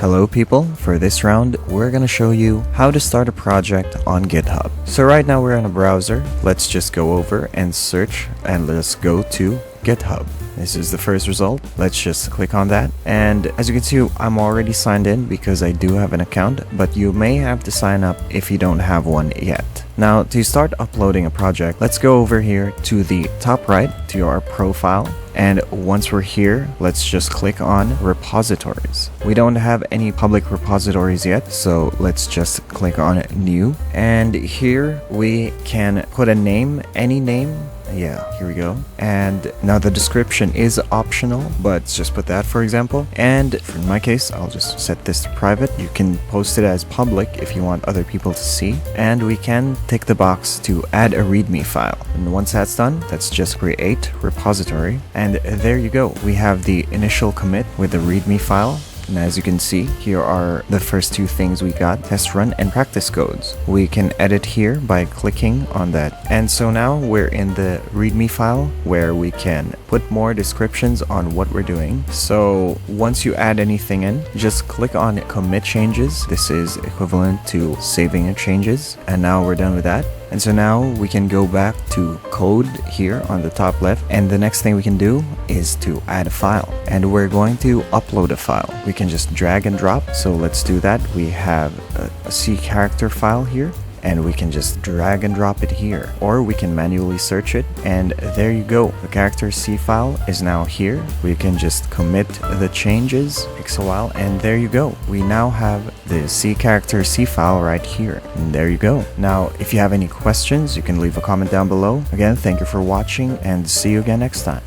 Hello people, for this round we're gonna show you how to start a project on GitHub. So right now we're in a browser, let's just go over and search and let's go to GitHub. This is the first result. Let's just click on that. And as you can see, I'm already signed in because I do have an account, but you may have to sign up if you don't have one yet. Now, to start uploading a project, let's go over here to the top right to your profile. And once we're here, let's just click on repositories. We don't have any public repositories yet, so let's just click on new. And here we can put a name, any name. Yeah, here we go. And now the description is optional, but let's just put that for example. And for my case, I'll just set this to private. You can post it as public if you want other people to see. And we can tick the box to add a README file. And once that's done, let's just create repository. And there you go. We have the initial commit with the README file. And as you can see, here are the first two things we got: test run and practice codes. We can edit here by clicking on that. And so now we're in the README file where we can put more descriptions on what we're doing. So once you add anything in, just click on commit changes. This is equivalent to saving your changes. And now we're done with that. And so now we can go back to code here on the top left, and the next thing we can do is to add a file, and we're going to upload a file. We can just drag and drop. So let's do that. We have a C character file here, and we can just drag and drop it here, or we can manually search it, and there you go. The character C file is now here. We can just commit the changes, takes a while, and there you go. We now have the C character C file right here, and there you go. Now, if you have any questions, you can leave a comment down below. Again, thank you for watching, and see you again next time.